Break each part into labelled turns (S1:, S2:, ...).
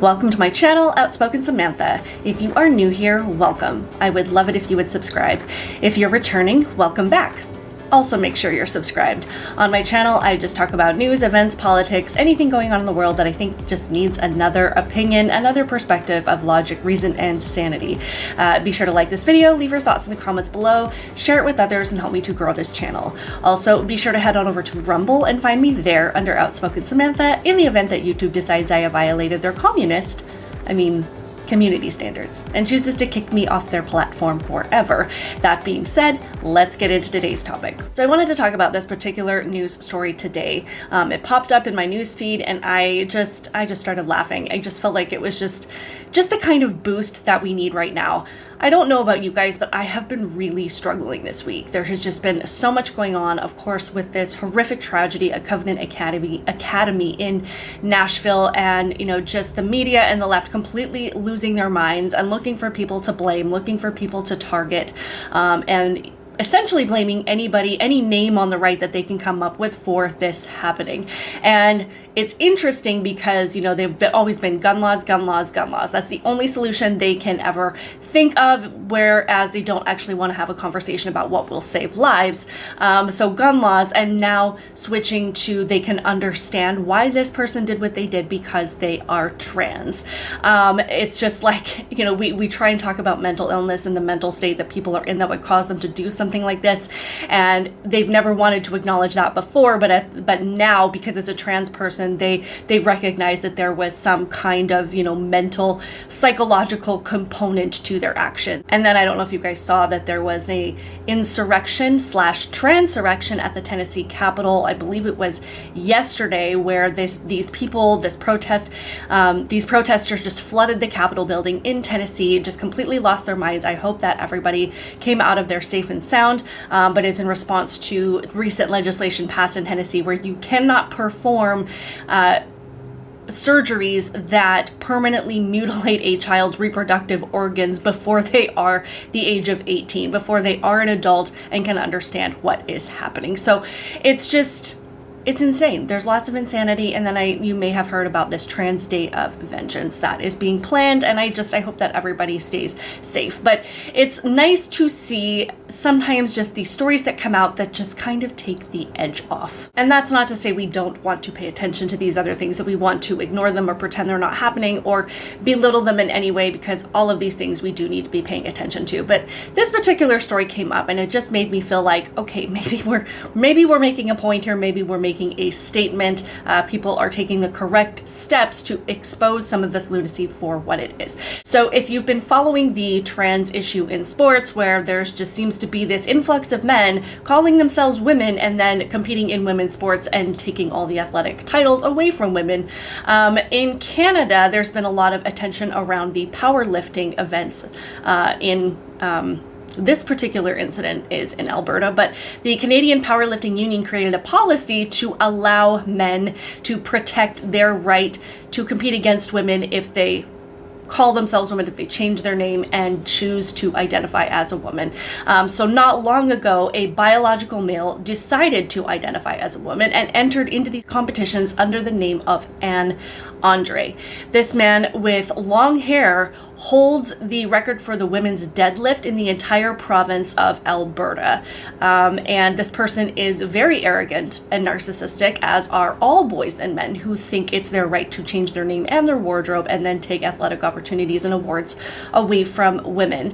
S1: Welcome to my channel, Outspoken Samantha. If you are new here, welcome. I would love it if you would subscribe. If you're returning, welcome back. Also make sure you're subscribed. On my channel, I just talk about news, events, politics, anything going on in the world that I think just needs another opinion, another perspective of logic, reason, and sanity. Be sure to like this video, leave your thoughts in the comments below, share it with others, and help me to grow this channel. Also, be sure to head on over to Rumble and find me there under Outspoken Samantha in the event that YouTube decides I have violated their community standards and chooses to kick me off their platform forever. That being said, let's get into today's topic. So I wanted to talk about this particular news story today. It popped up in my news feed and I just started laughing. I just felt like it was just the kind of boost that we need right now. I don't know about you guys, but I have been really struggling this week. There has just been so much going on, of course, with this horrific tragedy at Covenant Academy in Nashville, and just the media and the left completely losing their minds and looking for people to blame, looking for people to target, and essentially blaming anybody, any name on the right that they can come up with for this happening. And it's interesting because, they've always been gun laws, gun laws, gun laws. That's the only solution they can ever think of, whereas they don't actually want to have a conversation about what will save lives. So gun laws, and now switching to they can understand why this person did what they did because they are trans. It's just like, we try and talk about mental illness and the mental state that people are in that would cause them to do something like this, and they've never wanted to acknowledge that before, but now, because it's a trans person, they recognize that there was some kind of mental, psychological component to their action. And then I don't know if you guys saw that there was a insurrection/transurrection at the Tennessee Capitol. I believe it was yesterday, where these protesters just flooded the Capitol building in Tennessee, just completely lost their minds. I hope that everybody came out of there safe and sound, but it's in response to recent legislation passed in Tennessee where you cannot perform surgeries that permanently mutilate a child's reproductive organs before they are the age of 18, before they are an adult and can understand what is happening. So it's insane. There's lots of insanity. And then you may have heard about this Trans Day of Vengeance that is being planned. And I hope that everybody stays safe. But it's nice to see sometimes just these stories that come out that just kind of take the edge off. And that's not to say we don't want to pay attention to these other things, that we want to ignore them or pretend they're not happening or belittle them in any way, because all of these things we do need to be paying attention to. But this particular story came up and it just made me feel like, okay, maybe we're making a point here. Maybe we're making a statement. People are taking the correct steps to expose some of this lunacy for what it is. So if you've been following the trans issue in sports, where there's just seems to be this influx of men calling themselves women and then competing in women's sports and taking all the athletic titles away from women, in Canada, there's been a lot of attention around the powerlifting events this particular incident is in Alberta, but the Canadian Powerlifting Union created a policy to allow men to protect their right to compete against women if they call themselves women, if they change their name and choose to identify as a woman. So not long ago, a biological male decided to identify as a woman and entered into these competitions under the name of Andre. This man with long hair holds the record for the women's deadlift in the entire province of Alberta. And this person is very arrogant and narcissistic, as are all boys and men who think it's their right to change their name and their wardrobe and then take athletic opportunities and awards away from women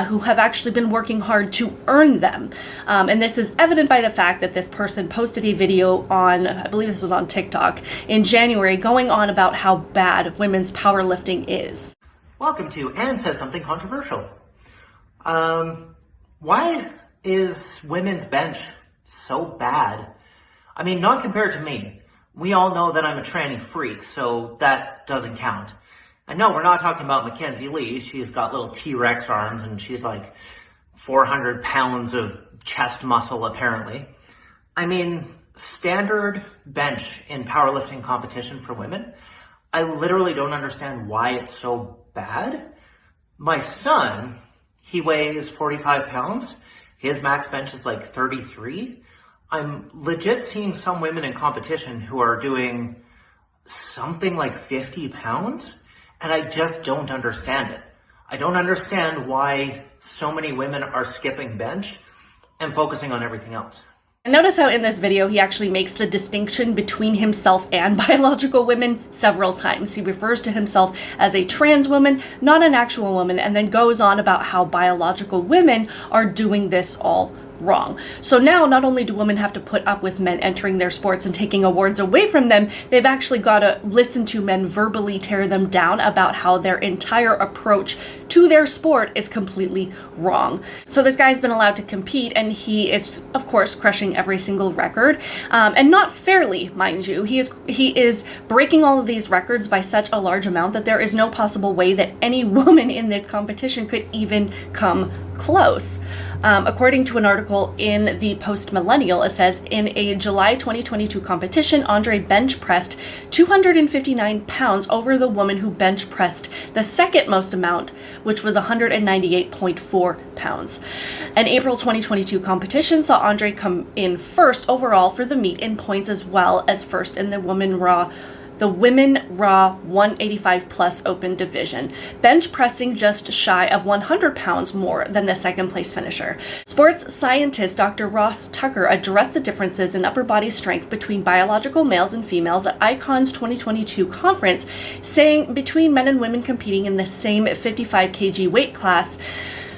S1: who have actually been working hard to earn them. And this is evident by the fact that this person posted a video on, I believe this was on TikTok, in January, going on about how bad women's powerlifting is.
S2: Welcome to Anne Says Something Controversial. Why is women's bench so bad? I mean, not compared to me. We all know that I'm a tranny freak, so that doesn't count. And no, we're not talking about Mackenzie Lee. She's got little T-Rex arms and she's like 400 pounds of chest muscle, apparently. I mean, standard bench in powerlifting competition for women, I literally don't understand why it's so bad. My son, he weighs 45 pounds. His max bench is like 33. I'm legit seeing some women in competition who are doing something like 50 pounds. And I just don't understand it. I don't understand why so many women are skipping bench and focusing on everything else.
S1: And notice how in this video he actually makes the distinction between himself and biological women several times. He refers to himself as a trans woman, not an actual woman, and then goes on about how biological women are doing this all wrong. So now not only do women have to put up with men entering their sports and taking awards away from them, they've actually got to listen to men verbally tear them down about how their entire approach to their sport is completely wrong. So this guy's been allowed to compete, and he is of course crushing every single record, and not fairly, mind you. He is breaking all of these records by such a large amount that there is no possible way that any woman in this competition could even come close. According to an article in the Post Millennial, it says, in a July 2022 competition, Andre bench pressed 259 pounds over the woman who bench pressed the second most amount, which was 198.4 pounds. An April 2022 competition saw Andre come in first overall for the meet in points, as well as first in the women raw 185 plus open division, bench pressing just shy of 100 pounds more than the second place finisher. Sports scientist Dr. Ross Tucker addressed the differences in upper body strength between biological males and females at ICON's 2022 conference, saying between men and women competing in the same 55 kg weight class,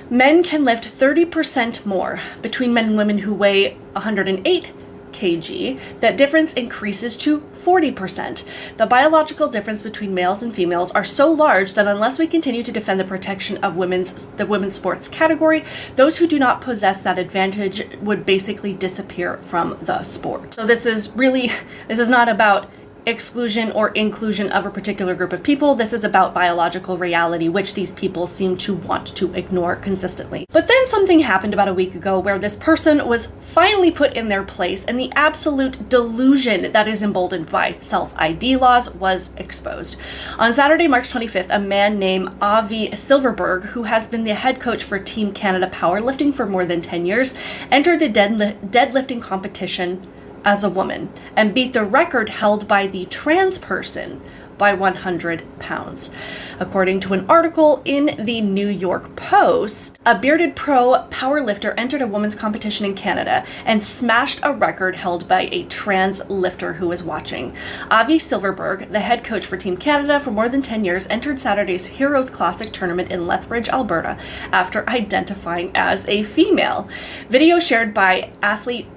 S1: men can lift 30% more. Between men and women who weigh 108 kg, that difference increases to 40%. The biological difference between males and females are so large that unless we continue to defend the protection of the women's sports category, those who do not possess that advantage would basically disappear from the sport. So this is not about exclusion or inclusion of a particular group of people. This is about biological reality, which these people seem to want to ignore consistently. But then something happened about a week ago where this person was finally put in their place, and the absolute delusion that is emboldened by self-ID laws was exposed. On Saturday, March 25th, a man named Avi Silverberg, who has been the head coach for Team Canada Powerlifting for more than 10 years, entered the deadlifting competition as a woman and beat the record held by the trans person by 100 pounds. According to an article in the New York Post, a bearded pro powerlifter entered a women's competition in Canada and smashed a record held by a trans lifter who was watching. Avi Silverberg, the head coach for Team Canada for more than 10 years, entered Saturday's Heroes Classic tournament in Lethbridge, Alberta, after identifying as a female. Video shared by athlete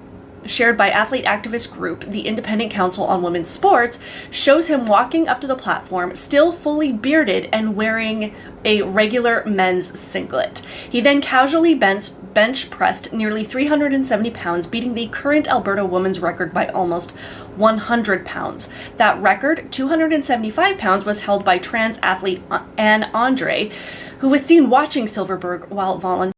S1: activist group, the Independent Council on Women's Sports, shows him walking up to the platform, still fully bearded and wearing a regular men's singlet. He then casually bench pressed nearly 370 pounds, beating the current Alberta women's record by almost 100 pounds. That record, 275 pounds, was held by trans athlete Anne Andre, who was seen watching Silverberg while volunteering.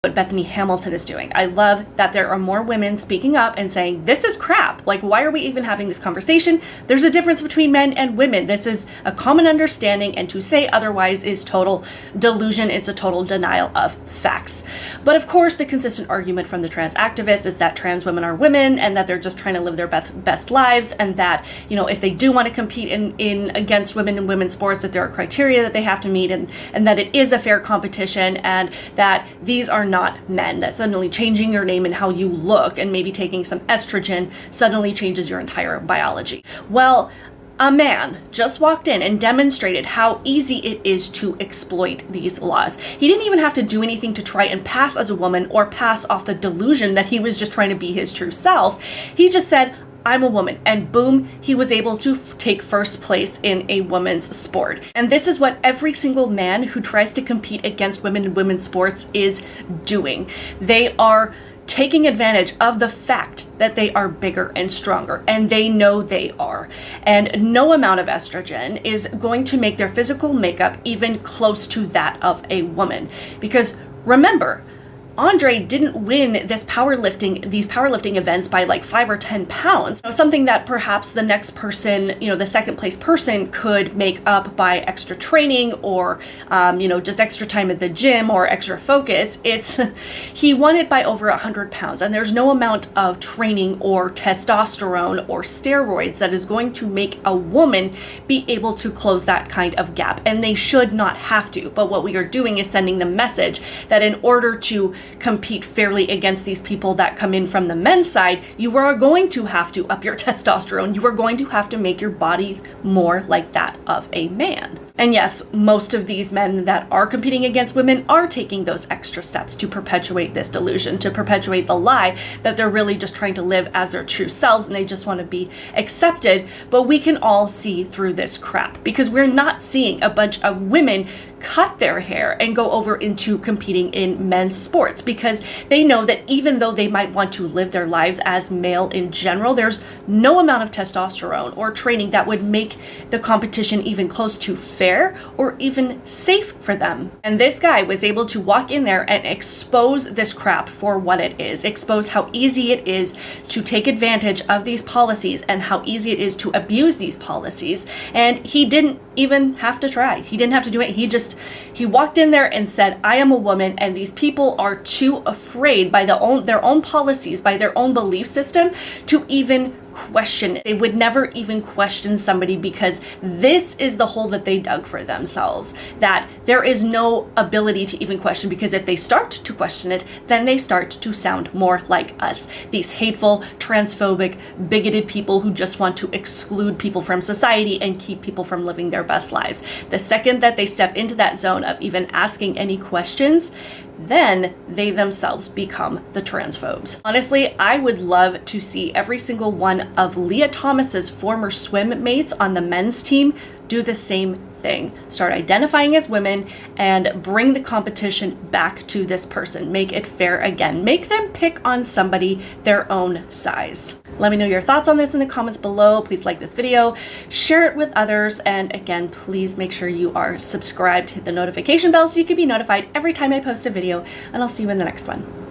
S1: What Bethany Hamilton is doing. I love that there are more women speaking up and saying, this is crap. Like, why are we even having this conversation? There's a difference between men and women. This is a common understanding, and to say otherwise is total delusion. It's a total denial of facts. But of course, the consistent argument from the trans activists is that trans women are women and that they're just trying to live their best lives, and that, you know, if they do want to compete in against women in women's sports, that there are criteria that they have to meet, and that it is a fair competition, and that these are not men, that suddenly changing your name and how you look and maybe taking some estrogen suddenly changes your entire biology. Well, a man just walked in and demonstrated how easy it is to exploit these laws. He didn't even have to do anything to try and pass as a woman or pass off the delusion that he was just trying to be his true self. He just said, I'm a woman, and boom, he was able to take first place in a women's sport. And this is what every single man who tries to compete against women in women's sports is doing. They are taking advantage of the fact that they are bigger and stronger, and they know they are. And no amount of estrogen is going to make their physical makeup even close to that of a woman. Because remember, Andre didn't win these powerlifting events by like 5 or 10 pounds. Something that perhaps the next person, the second place person could make up by extra training or, just extra time at the gym or extra focus. He won it by over 100 pounds, and there's no amount of training or testosterone or steroids that is going to make a woman be able to close that kind of gap. And they should not have to. But what we are doing is sending the message that in order to compete fairly against these people that come in from the men's side, you are going to have to up your testosterone. You are going to have to make your body more like that of a man. And yes, most of these men that are competing against women are taking those extra steps to perpetuate this delusion, to perpetuate the lie that they're really just trying to live as their true selves and they just want to be accepted. But we can all see through this crap because we're not seeing a bunch of women cut their hair and go over into competing in men's sports because they know that even though they might want to live their lives as male in general, there's no amount of testosterone or training that would make the competition even close to fair or even safe for them. And this guy was able to walk in there and expose this crap for what it is, expose how easy it is to take advantage of these policies and how easy it is to abuse these policies. And he didn't even have to try. He didn't have to do it. He walked in there and said, I am a woman, and these people are too afraid by their own policies, by their own belief system to even question it. They would never even question somebody because this is the hole that they dug for themselves, that there is no ability to even question, because if they start to question it, then they start to sound more like us, these hateful, transphobic, bigoted people who just want to exclude people from society and keep people from living their best lives. The second that they step into that zone of even asking any questions, then they themselves become the transphobes. Honestly, I would love to see every single one of Leah Thomas's former swim mates on the men's team do the same thing. Start identifying as women and bring the competition back to this person. Make it fair again. Make them pick on somebody their own size. Let me know your thoughts on this in the comments below. Please like this video, share it with others, and again, please make sure you are subscribed, hit the notification bell so you can be notified every time I post a video, and I'll see you in the next one.